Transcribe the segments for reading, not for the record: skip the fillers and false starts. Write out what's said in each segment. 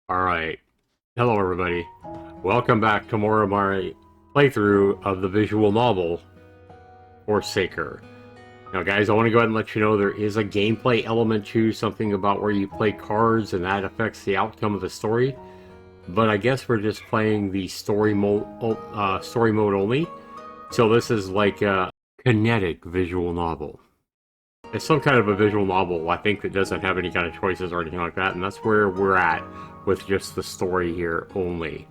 Alright, hello everybody. Welcome back to more of my playthrough of the visual novel, Forsaker. Now guys, I want to go ahead and let you know there is a gameplay element to something about where you play cards and that affects the outcome of the story. But I guess we're just playing the story mode only. So this is like a kinetic visual novel. It's some kind of a visual novel, I think, that doesn't have any kind of choices or anything like that, and that's where we're at with just the story here only.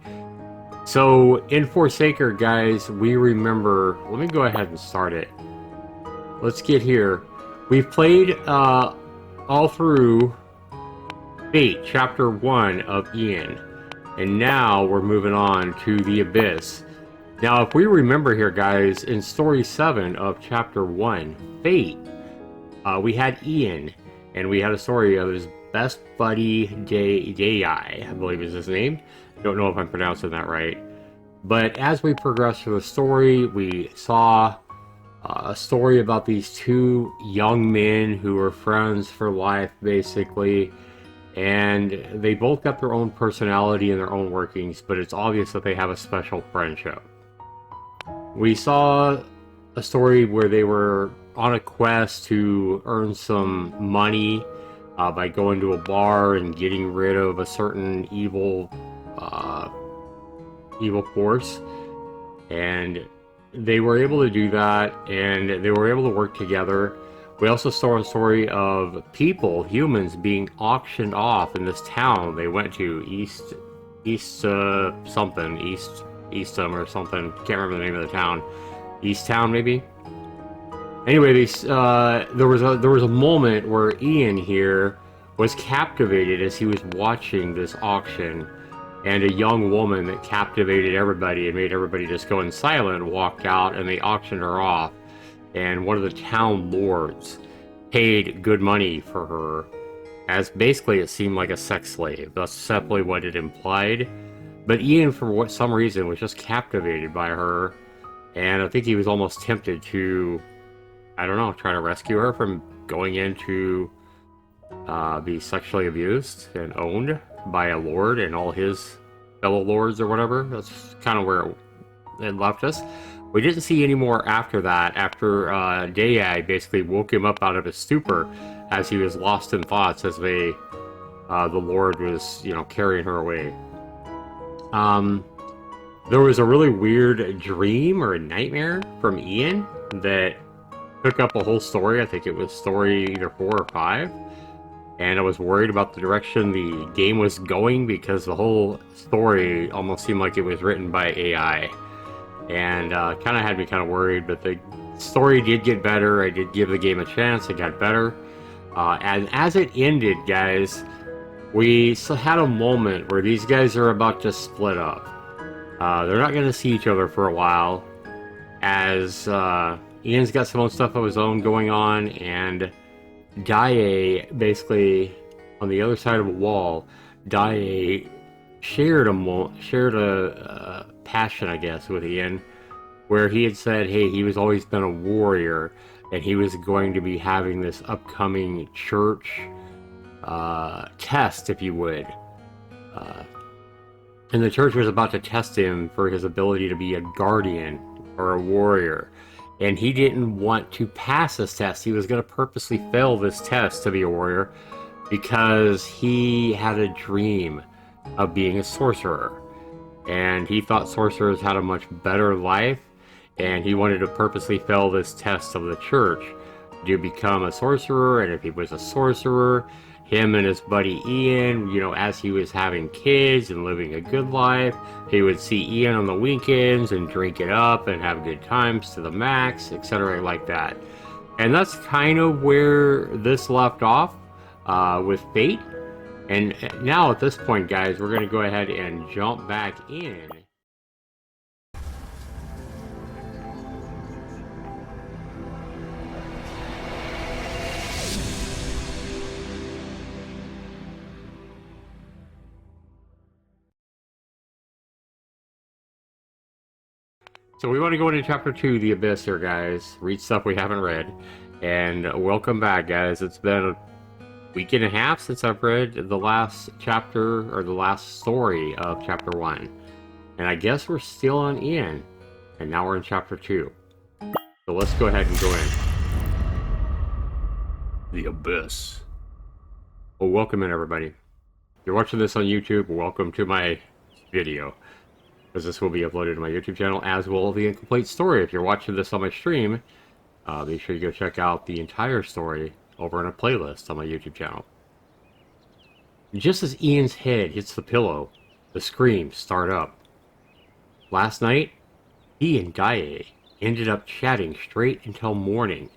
So, in Forsaker, guys, we remember... Let me go ahead and start it. Let's get here. We've played all through Fate, Chapter 1 of Ian, and now we're moving on to the Abyss. Now, if we remember here, guys, in Story 7 of Chapter 1, Fate, we had Ian, and we had a story of his best buddy, Dei, I believe is his name. Don't know if I'm pronouncing that right. But as we progressed through the story, we saw a story about these two young men who were friends for life, basically. And they both got their own personality and their own workings, but it's obvious that they have a special friendship. We saw a story where they were on a quest to earn some money by going to a bar and getting rid of a certain evil force, and they were able to do that, and they were able to work together. We also saw a story of humans being auctioned off in this town they went to, Eastham or something. Can't remember the name of the town. East Town, maybe. Anyway, there was a moment where Ian here was captivated as he was watching this auction, and a young woman that captivated everybody and made everybody just go in silent walked out, and they auctioned her off. And one of the town lords paid good money for her, as basically it seemed like a sex slave. That's simply what it implied. But Ian, for some reason, was just captivated by her, and I think he was almost tempted to, I don't know, try to rescue her from going into be sexually abused and owned by a lord and all his fellow lords or whatever. That's kind of where it left us. We didn't see any more after that, after Dei basically woke him up out of his stupor as he was lost in thoughts as the lord was, carrying her away. There was a really weird dream or a nightmare from Ian that took up a whole story. I think it was story either 4 or 5. And I was worried about the direction the game was going because the whole story almost seemed like it was written by AI. And kind of had me kind of worried, but the story did get better. I did give the game a chance. It got better. And as it ended, guys, we had a moment where these guys are about to split up. They're not going to see each other for a while, as Ian's got some own stuff of his own going on, and Dai, basically, on the other side of a wall, Dai shared a passion, I guess, with Ian, where he had said, hey, he was always been a warrior, and he was going to be having this upcoming church test, if you would. And the church was about to test him for his ability to be a guardian or a warrior. And he didn't want to pass this test. He was going to purposely fail this test to be a warrior because he had a dream of being a sorcerer. And he thought sorcerers had a much better life, and he wanted to purposely fail this test of the church to become a sorcerer. And if he was a sorcerer, him and his buddy Ian, as he was having kids and living a good life, he would see Ian on the weekends and drink it up and have good times to the max, etc. like that. And that's kind of where this left off with Fate. And now at this point, guys, we're going to go ahead and jump back in. So we want to go into chapter 2, The Abyss here, guys. Read stuff we haven't read. And welcome back, guys. It's been week and a half since I've read the last chapter, or the last story of chapter 1. And I guess we're still on Ian, and now we're in chapter 2. So let's go ahead and go in. The Abyss. Well, welcome in, everybody. If you're watching this on YouTube, welcome to my video, because this will be uploaded to my YouTube channel, as will the incomplete story. If you're watching this on my stream, be sure you go check out the entire story over in a playlist on my YouTube channel. Just as Ian's head hits the pillow, the screams start up. Last night, he and Gaye ended up chatting straight until morning,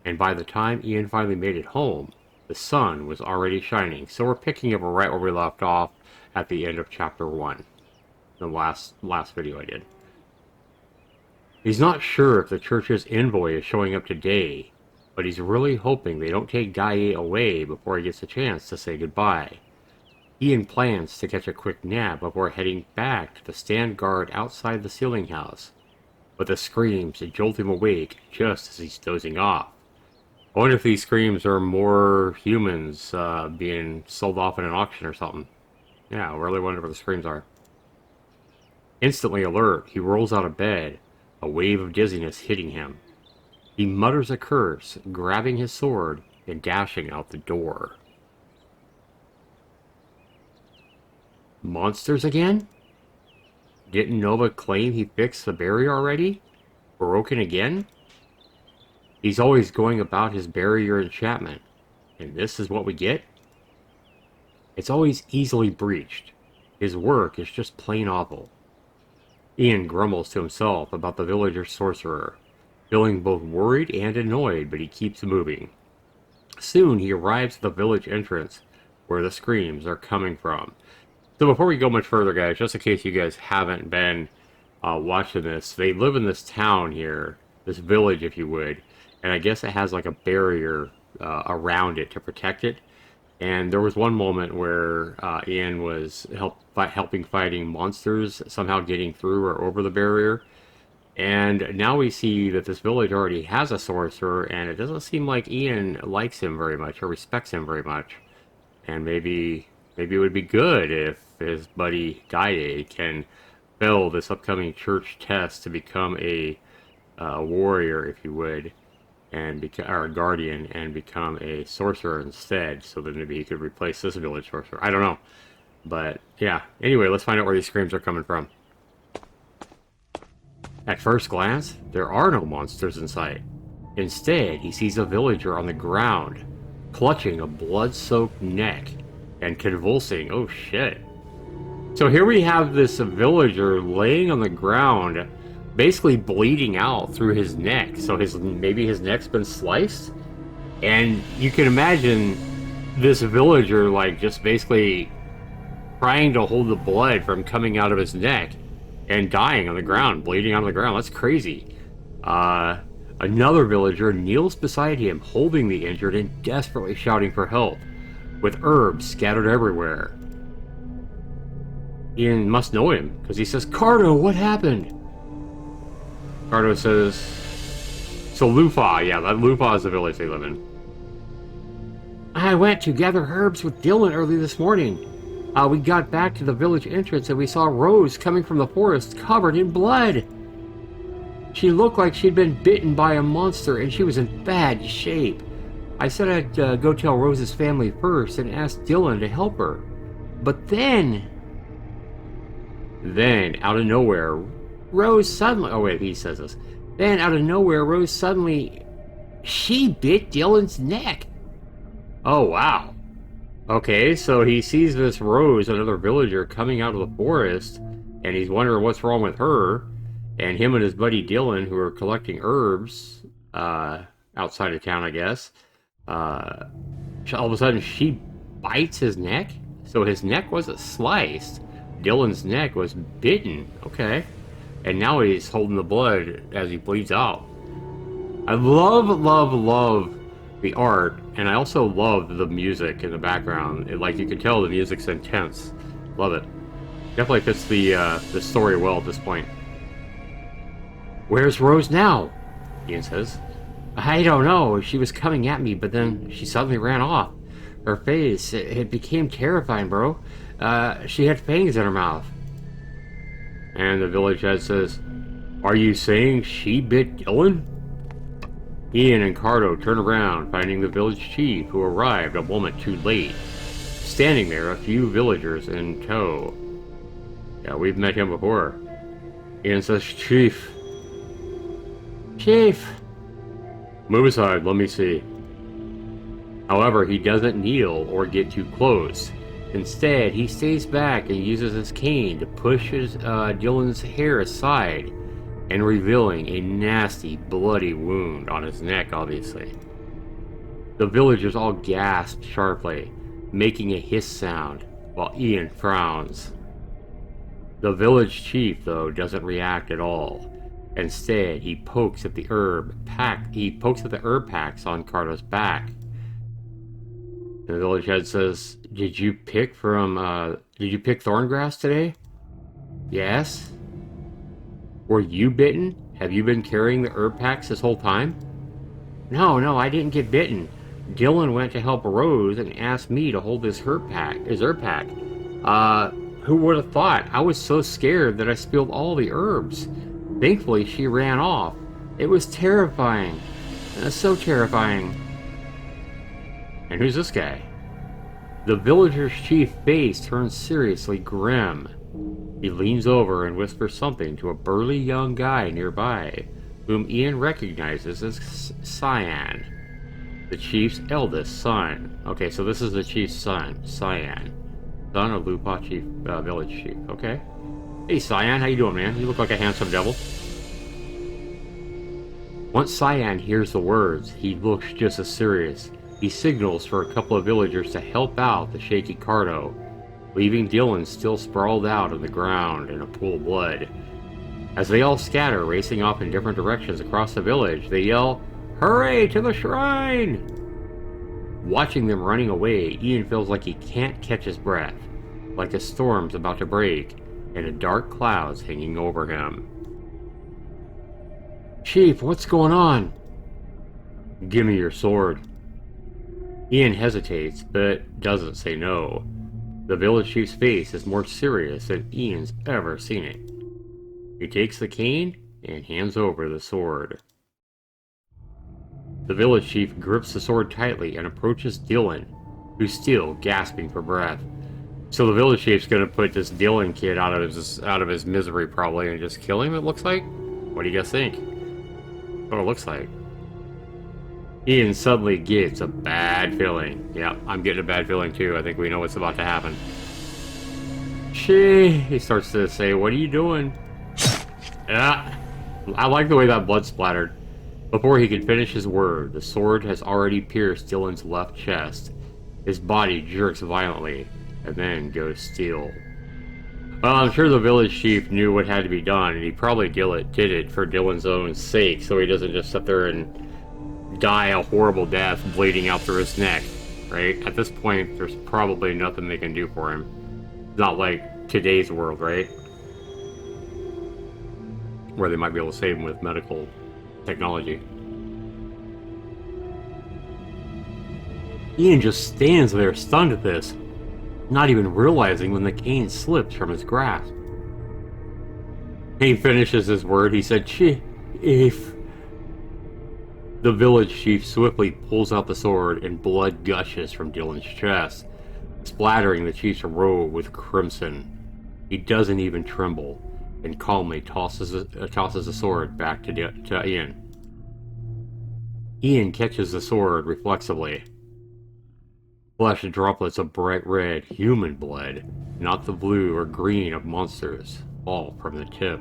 and by the time Ian finally made it home, the sun was already shining. So we're picking up right where we left off at the end of chapter 1, the last video I did. He's not sure if the church's envoy is showing up today, but he's really hoping they don't take Gaye away before he gets a chance to say goodbye. Ian plans to catch a quick nap before heading back to the stand guard outside the ceiling house, but the screams jolt him awake just as he's dozing off. I wonder if these screams are more humans being sold off in an auction or something. Yeah, I really wonder what the screams are. Instantly alert, he rolls out of bed, a wave of dizziness hitting him. He mutters a curse, grabbing his sword and dashing out the door. Monsters again? Didn't Nova claim he fixed the barrier already? Broken again? He's always going about his barrier enchantment, and this is what we get? It's always easily breached. His work is just plain awful. Ian grumbles to himself about the villager sorcerer, feeling both worried and annoyed, but he keeps moving. Soon he arrives at the village entrance, where the screams are coming from. So before we go much further, guys, just in case you guys haven't been watching this, they live in this town here, this village, if you would, and I guess it has like a barrier around it to protect it. And there was one moment where Ian was helping fighting monsters, somehow getting through or over the barrier. And now we see that this village already has a sorcerer, and it doesn't seem like Ian likes him very much or respects him very much. And maybe it would be good if his buddy Gaye can fail this upcoming church test to become a warrior, if you would, and or a guardian, and become a sorcerer instead. So then maybe he could replace this village sorcerer. I don't know, but yeah. Anyway, let's find out where these screams are coming from. At first glance, there are no monsters in sight. Instead, he sees a villager on the ground, clutching a blood-soaked neck and convulsing. Oh shit. So here we have this villager laying on the ground, basically bleeding out through his neck. So maybe his neck's been sliced? And you can imagine this villager like just basically trying to hold the blood from coming out of his neck and dying on the ground, bleeding on the ground. That's crazy. Another villager kneels beside him, holding the injured and desperately shouting for help, with herbs scattered everywhere. Ian must know him, because he says, "Cardo, what happened?" Cardo says, so Lufa, yeah, that Lufa is the village they live in. "I went to gather herbs with Dylan early this morning. We got back to the village entrance and we saw Rose coming from the forest covered in blood. She looked like she'd been bitten by a monster and she was in bad shape. I said I'd go tell Rose's family first and ask Dylan to help her. But then, out of nowhere, Rose suddenly... Oh wait, he says this. Then, out of nowhere, Rose suddenly... She bit Dylan's neck." Oh, wow. Okay, so he sees this Rose, another villager, coming out of the forest, and he's wondering what's wrong with her. And him and his buddy Dylan, who are collecting herbs outside of town, I guess, all of a sudden she bites his neck. So his neck wasn't sliced. Dylan's neck was bitten. Okay. And now he's holding the blood as he bleeds out. I love the art, and I also love the music in the background. Like, you can tell the music's intense. Love it. Definitely fits the story well at this point. "Where's Rose now?" Ian says. "I don't know. She was coming at me, but then she suddenly ran off. Her face, it became terrifying, bro. She had fangs in her mouth. And the village head says, "Are you saying she bit Dylan?" Ian and Cardo turn around, finding the village chief, who arrived a moment too late. Standing there, a few villagers in tow. Yeah, we've met him before. Ian says, Chief. Chief! Move aside, let me see. However, he doesn't kneel or get too close. Instead, he stays back and uses his cane to push Dylan's hair aside, and revealing a nasty, bloody wound on his neck, obviously. The villagers all gasp sharply, making a hiss sound, while Ian frowns. The village chief, though, doesn't react at all. Instead, he pokes at the herb packs on Cardo's back. And the village head says, Did you pick thorngrass today? Yes. Were you bitten? Have you been carrying the herb packs this whole time? No, I didn't get bitten. Dylan went to help Rose and asked me to hold his herb pack. Who would have thought? I was so scared that I spilled all the herbs. Thankfully, she ran off. It was terrifying. So terrifying. And who's this guy? The villager's chief face turns seriously grim. He leans over and whispers something to a burly young guy nearby, whom Ian recognizes as Cyan, the chief's eldest son. Okay, so this is the chief's son, Cyan. Son of Lupa chief, village chief. Okay. Hey, Cyan, how you doing, man? You look like a handsome devil. Once Cyan hears the words, he looks just as serious. He signals for a couple of villagers to help out the shaky Cardo, leaving Dylan still sprawled out on the ground in a pool of blood. As they all scatter, racing off in different directions across the village, they yell, "Hooray to the shrine!" Watching them running away, Ian feels like he can't catch his breath, like a storm's about to break, and a dark cloud's hanging over him. Chief, what's going on? Give me your sword. Ian hesitates, but doesn't say no. The village chief's face is more serious than Ian's ever seen it. He takes the cane and hands over the sword. The village chief grips the sword tightly and approaches Dylan, who's still gasping for breath. So the village chief's gonna put this Dylan kid out of his misery probably and just kill him, it looks like? What do you guys think? What it looks like. Ian suddenly gets a bad feeling. Yeah, I'm getting a bad feeling too. I think we know what's about to happen. He starts to say, what are you doing? Yeah, I like the way that blood splattered. Before he could finish his word, the sword has already pierced Dylan's left chest. His body jerks violently, and then goes still. Well, I'm sure the village chief knew what had to be done, and he probably did it for Dylan's own sake, so he doesn't just sit there and die a horrible death bleeding out through his neck, right? At this point, there's probably nothing they can do for him. Not like today's world, right? Where they might be able to save him with medical technology. Ian just stands there stunned at this, not even realizing when the cane slips from his grasp. He finishes his word. He said, Chief. The village chief swiftly pulls out the sword and blood gushes from Dylan's chest, splattering the chief's robe with crimson. He doesn't even tremble and calmly tosses the sword back to Ian. Ian catches the sword reflexively. Flesh droplets of bright red human blood, not the blue or green of monsters, fall from the tip.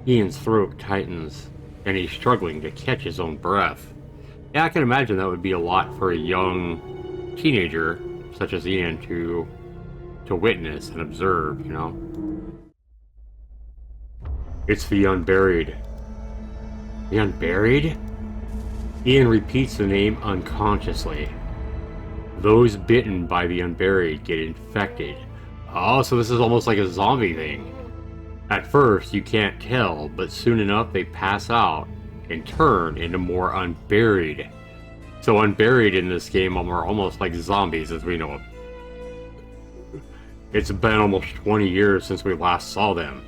Ian's throat tightens, and he's struggling to catch his own breath. Yeah, I can imagine that would be a lot for a young teenager such as Ian to witness and observe, you know? It's the Unburied. The Unburied? Ian repeats the name unconsciously. Those bitten by the Unburied get infected. Oh, so this is almost like a zombie thing. At first, you can't tell, but soon enough they pass out and turn into more unburied. So Unburied in this game are almost like zombies as we know them. It's been almost 20 years since we last saw them.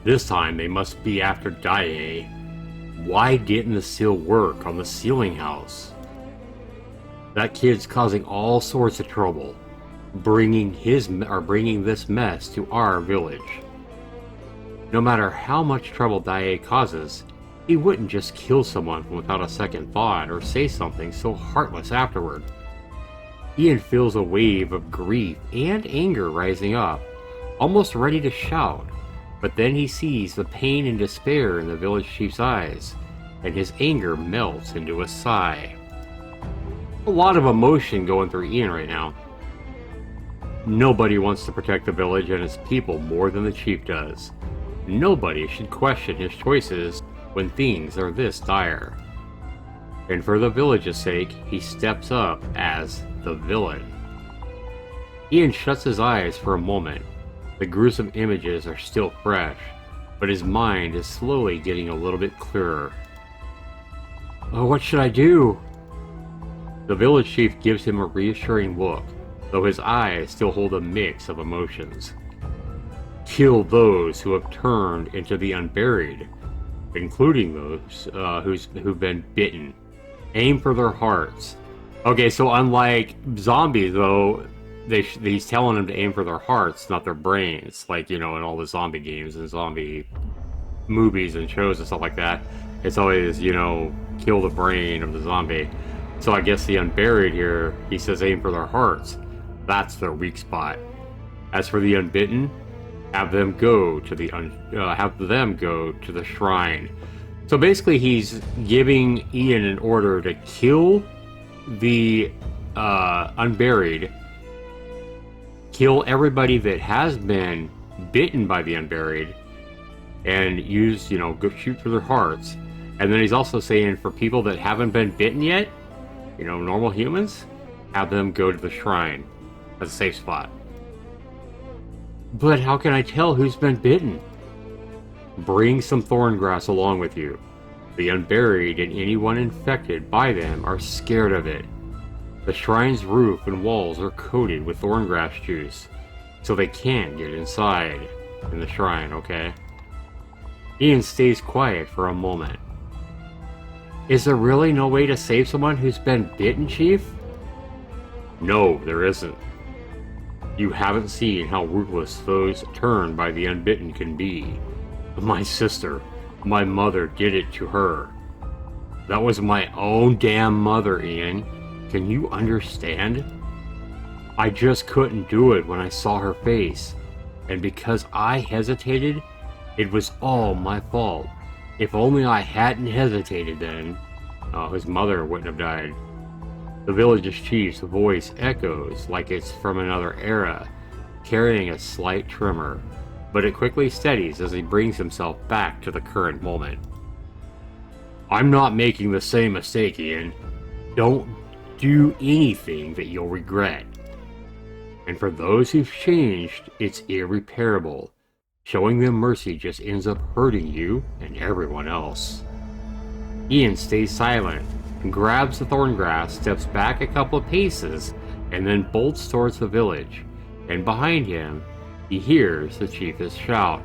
This time they must be after Dai. Why didn't the seal work on the ceiling house? That kid's causing all sorts of trouble, bringing this mess to our village. No matter how much trouble Dai causes, he wouldn't just kill someone without a second thought or say something so heartless afterward. Ian feels a wave of grief and anger rising up, almost ready to shout, but then he sees the pain and despair in the village chief's eyes, and his anger melts into a sigh. A lot of emotion going through Ian right now. Nobody wants to protect the village and its people more than the chief does. Nobody should question his choices when things are this dire. And for the village's sake, he steps up as the villain. Ian shuts his eyes for a moment. The gruesome images are still fresh, but his mind is slowly getting a little bit clearer. Oh, what should I do? The village chief gives him a reassuring look, though his eyes still hold a mix of emotions. Kill those who have turned into the Unburied, including those who've been bitten. Aim for their hearts. Okay, so unlike zombies, though, he's telling them to aim for their hearts, not their brains. Like, you know, in all the zombie games and zombie movies and shows and stuff like that, it's always, you know, kill the brain of the zombie. So I guess the Unburied here, he says aim for their hearts. That's their weak spot. As for the unbitten, have them go to the shrine. So basically, he's giving Ian an order to kill the Unburied, kill everybody that has been bitten by the Unburied, and use, you know, go shoot for their hearts. And then he's also saying for people that haven't been bitten yet, you know, normal humans, have them go to the shrine as a safe spot. But how can I tell who's been bitten? Bring some thorn grass along with you. The Unburied and anyone infected by them are scared of it. The shrine's roof and walls are coated with thorn grass juice, so they can't get inside in the shrine, okay? Ian stays quiet for a moment. Is there really no way to save someone who's been bitten, Chief? No, there isn't. You haven't seen how ruthless those turned by the unbitten can be. My sister, my mother did it to her. That was my own damn mother, Ian. Can you understand? I just couldn't do it when I saw her face. And because I hesitated, it was all my fault. If only I hadn't hesitated then, his mother wouldn't have died. The village's chief's voice echoes like it's from another era, carrying a slight tremor, but it quickly steadies as he brings himself back to the current moment. I'm not making the same mistake, Ian. Don't do anything that you'll regret. And for those who've changed, it's irreparable. Showing them mercy just ends up hurting you and everyone else. Ian stays silent and grabs the thorn grass, steps back a couple of paces, and then bolts towards the village. And behind him, he hears the chiefess shout.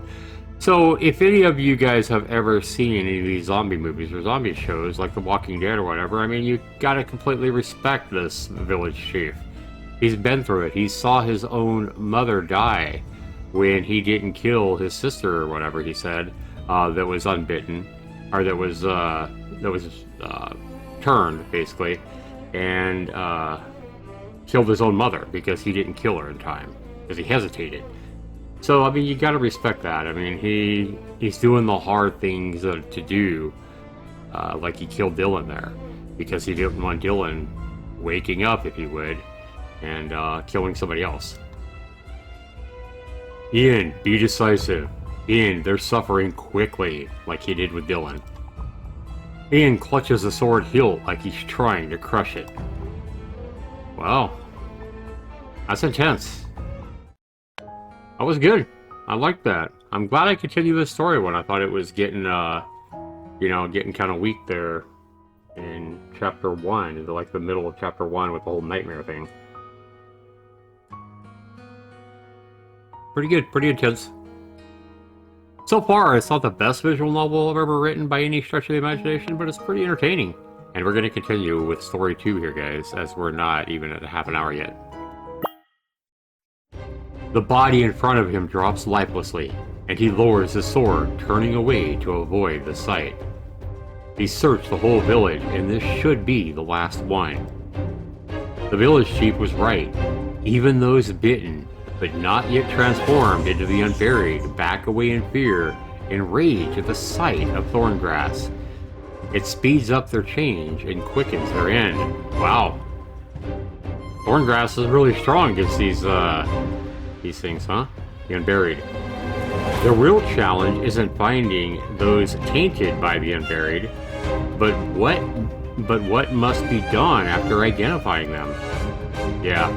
So, if any of you guys have ever seen any of these zombie movies or zombie shows, like The Walking Dead or whatever, I mean, you gotta completely respect this village chief. He's been through it. He saw his own mother die when he didn't kill his sister or whatever he said, that was unbitten, or that was turned, basically, and killed his own mother because he didn't kill her in time, because he hesitated. So, I mean, you gotta respect that. I mean, he's doing the hard things to do, like he killed Dylan there, because he didn't want Dylan waking up, if you would, and killing somebody else. Ian, be decisive. Ian, they're suffering quickly, like he did with Dylan. Ian clutches the sword hilt like he's trying to crush it. Wow. That's intense. That was good. I liked that. I'm glad I continued this story when I thought it was getting, getting kind of weak there in chapter 1, like the middle of chapter 1 with the whole nightmare thing. Pretty good, pretty intense. So far, it's not the best visual novel I've ever written by any stretch of the imagination, but it's pretty entertaining. And we're going to continue with story 2 here, guys, as we're not even at half an hour yet. The body in front of him drops lifelessly, and he lowers his sword, turning away to avoid the sight. He searched the whole village, and this should be the last one. The village chief was right. Even those bitten, but not yet transformed into the Unburied, back away in fear and rage at the sight of Thorngrass. It speeds up their change and quickens their end. Wow. Thorngrass is really strong against these things, huh? The Unburied. The real challenge isn't finding those tainted by the Unburied, but what must be done after identifying them? Yeah.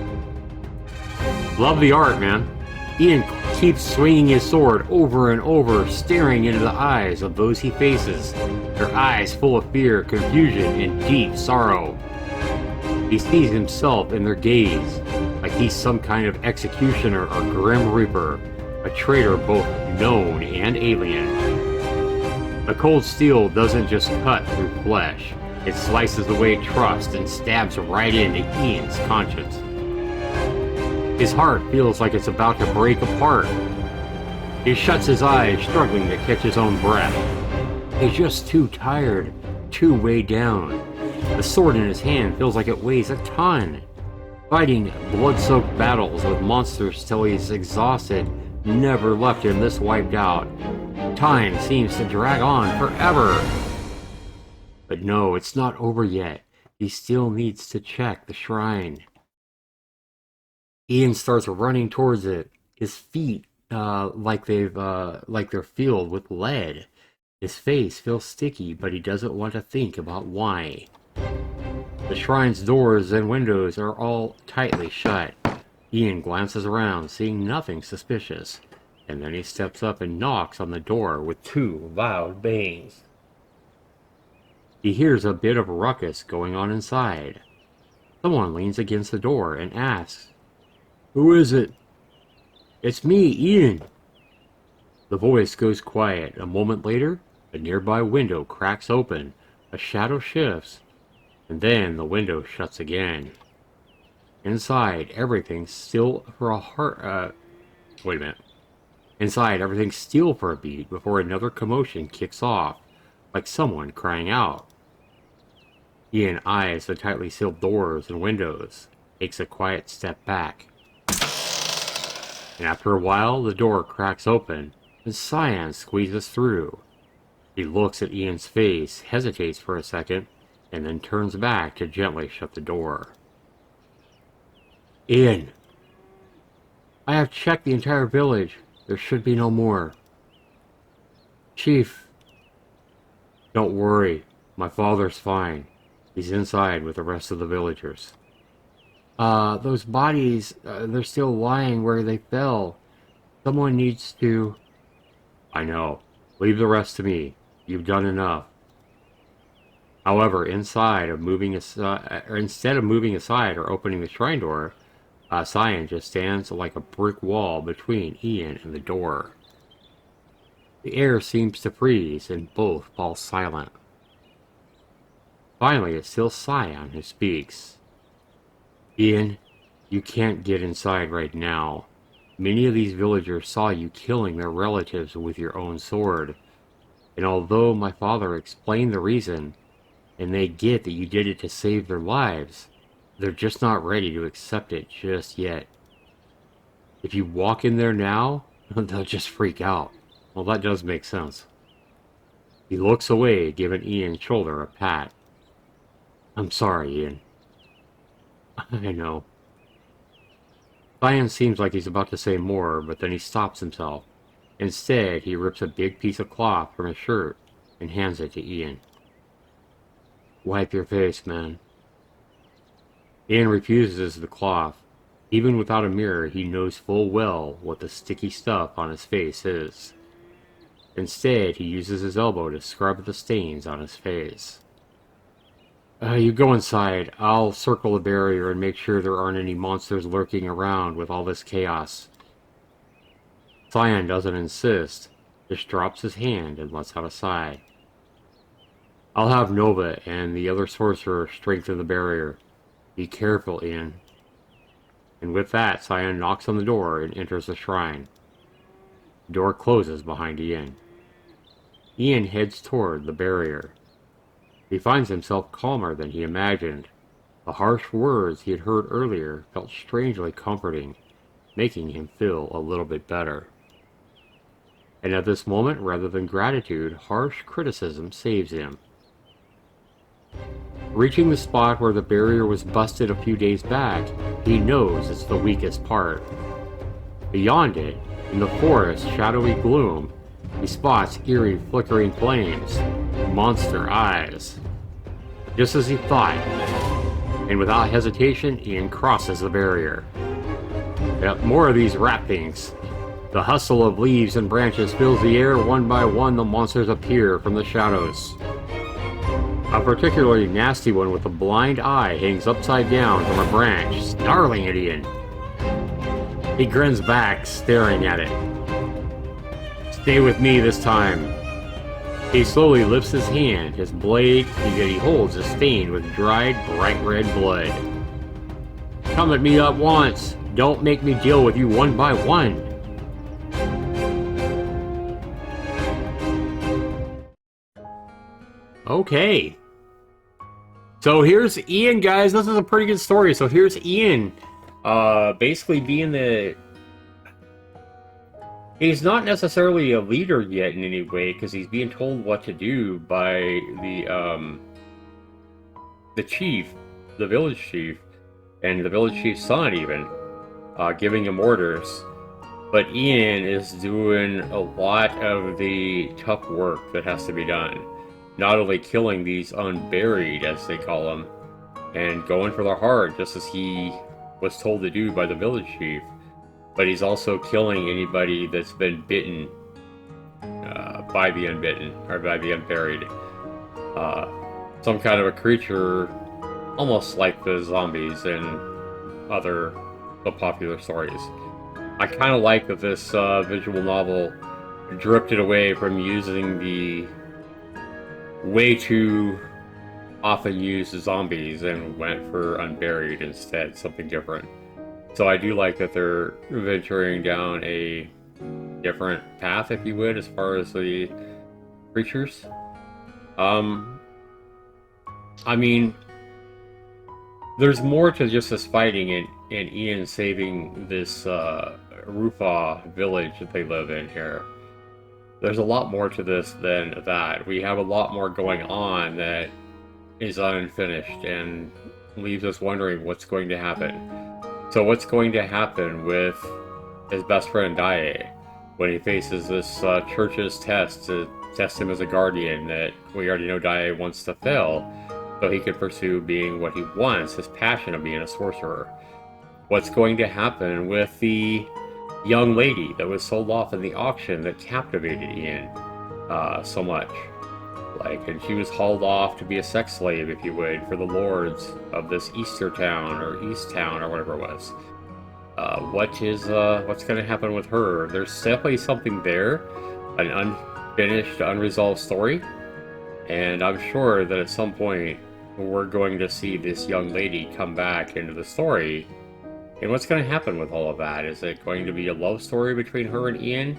Love the art, man. Ian keeps swinging his sword over and over, staring into the eyes of those he faces, their eyes full of fear, confusion, and deep sorrow. He sees himself in their gaze, like he's some kind of executioner or grim reaper, a traitor both known and alien. The cold steel doesn't just cut through flesh, it slices away trust and stabs right into Ian's conscience. His heart feels like it's about to break apart. He shuts his eyes, struggling to catch his own breath. He's just too tired, too weighed down. The sword in his hand feels like it weighs a ton. Fighting blood-soaked battles with monsters till he's exhausted never left him this wiped out. Time seems to drag on forever. But no, it's not over yet. He still needs to check the shrine. Ian starts running towards it, his feet like they're filled with lead. His face feels sticky, but he doesn't want to think about why. The shrine's doors and windows are all tightly shut. Ian glances around, seeing nothing suspicious, and then he steps up and knocks on the door with 2 loud bangs. He hears a bit of a ruckus going on inside. Someone leans against the door and asks, "Who is it?" "It's me, Ian." The voice goes quiet. A moment later, a nearby window cracks open, a shadow shifts, and then the window shuts again. Inside, everything's still for a wait a minute. Inside, everything's still for a beat before another commotion kicks off, like someone crying out. Ian eyes the tightly sealed doors and windows, takes a quiet step back. And after a while, the door cracks open, and Cyan squeezes through. He looks at Ian's face, hesitates for a second, and then turns back to gently shut the door. "Ian, I have checked the entire village. There should be no more." "Chief." "Don't worry. My father's fine. He's inside with the rest of the villagers." Those bodies, they're still lying where they fell. Someone needs to..." "I know. Leave the rest to me. You've done enough." However, instead of moving aside or opening the shrine door, Cyan just stands like a brick wall between Ian and the door. The air seems to freeze, and both fall silent. Finally, it's still Cyan who speaks. "Ian, you can't get inside right now. Many of these villagers saw you killing their relatives with your own sword. And although my father explained the reason, and they get that you did it to save their lives, they're just not ready to accept it just yet. If you walk in there now, they'll just freak out." Well, that does make sense. He looks away, giving Ian's shoulder a pat. "I'm sorry, Ian." "I know." Cyan seems like he's about to say more, but then he stops himself. Instead, he rips a big piece of cloth from his shirt and hands it to Ian. "Wipe your face, man." Ian refuses the cloth. Even without a mirror, he knows full well what the sticky stuff on his face is. Instead, he uses his elbow to scrub the stains on his face. You go inside. I'll circle the barrier and make sure there aren't any monsters lurking around with all this chaos. Cyan doesn't insist, just drops his hand and lets out a sigh. I'll have Nova and the other sorcerer strengthen the barrier. Be careful, Ian. And with that, Cyan knocks on the door and enters the shrine. The door closes behind Ian. Ian heads toward the barrier. He finds himself calmer than he imagined. The harsh words he had heard earlier felt strangely comforting, making him feel a little bit better. And at this moment, rather than gratitude, harsh criticism saves him. Reaching the spot where the barrier was busted a few days back, he knows it's the weakest part. Beyond it, in the forest's shadowy gloom, he spots eerie flickering flames, monster eyes. Just as he thought, and without hesitation, Ian crosses the barrier. Yep, more of these rat things. The hustle of leaves and branches fills the air. One by one, the monsters appear from the shadows. A particularly nasty one with a blind eye hangs upside down from a branch, snarling at Ian. He grins back, staring at it. Stay with me this time. He slowly lifts his hand. His blade that he holds is stained with dried, bright red blood. Come at me at once. Don't make me deal with you one by one. Okay. So here's Ian, guys. This is a pretty good story. So here's Ian, basically being the... He's not necessarily a leader yet in any way, because he's being told what to do by the chief, the village chief, and the village chief's son even, giving him orders. But Ian is doing a lot of the tough work that has to be done. Not only killing these unburied, as they call them, and going for their heart, just as he was told to do by the village chief, but he's also killing anybody that's been bitten by the unbitten, or by the unburied. Some kind of a creature, almost like the zombies in other popular stories. I kind of like that this visual novel drifted away from using the way too often used zombies and went for unburied instead, something different. So I do like that they're venturing down a different path, if you would, as far as the creatures. I mean, there's more to just this fighting and Ian saving this Rufa village that they live in here. There's a lot more to this than that. We have a lot more going on that is unfinished and leaves us wondering what's going to happen. So what's going to happen with his best friend Dae when he faces this church's test to test him as a guardian that we already know Dae wants to fail so he can pursue being what he wants, his passion of being a sorcerer. What's going to happen with the young lady that was sold off in the auction that captivated Ian so much? And she was hauled off to be a sex slave, if you would, for the lords of this Easter town, or East town, or whatever it was. What's going to happen with her? There's definitely something there, an unfinished, unresolved story, and I'm sure that at some point we're going to see this young lady come back into the story. And what's going to happen with all of that? Is it going to be a love story between her and Ian?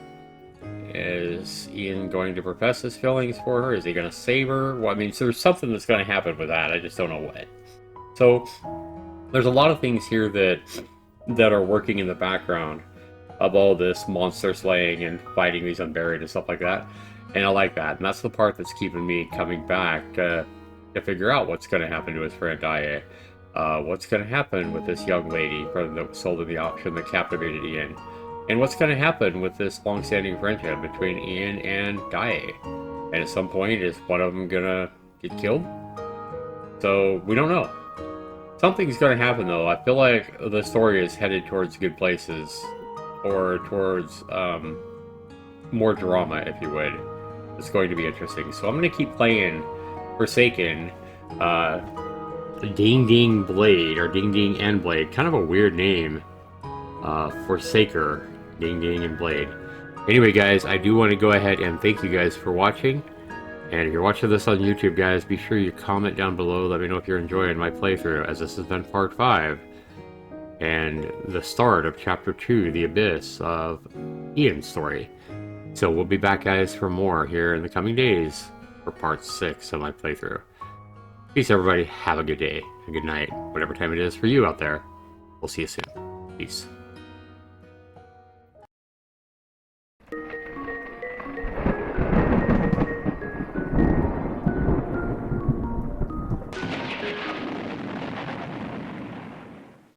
Is Ian going to profess his feelings for her? Is he going to save her? Well, I mean, so there's something that's going to happen with that. I just don't know what. So there's a lot of things here that are working in the background of all this monster slaying and fighting these unburied and stuff like that. And I like that. And that's the part that's keeping me coming back to figure out what's going to happen to his friend Dae. What's going to happen with this young lady that was sold in the auction that captivated Ian. And what's going to happen with this long-standing friendship between Ian and Dae? And at some point, is one of them going to get killed? So, we don't know. Something's going to happen, though. I feel like the story is headed towards good places. Or towards more drama, if you would. It's going to be interesting. So I'm going to keep playing Forsaken. DingDing Blade, or DingDing and Blade. Kind of a weird name. Forsaker, DingDing and Blade. Anyway, guys, I do want to go ahead and thank you guys for watching. And if you're watching this on YouTube, guys, be sure you comment down below. Let me know if you're enjoying my playthrough, as this has been part 5. And the start of Chapter 2, The Abyss of Ian's story. So we'll be back, guys, for more here in the coming days for part 6 of my playthrough. Peace, everybody. Have a good day, a good night, whatever time it is for you out there. We'll see you soon. Peace.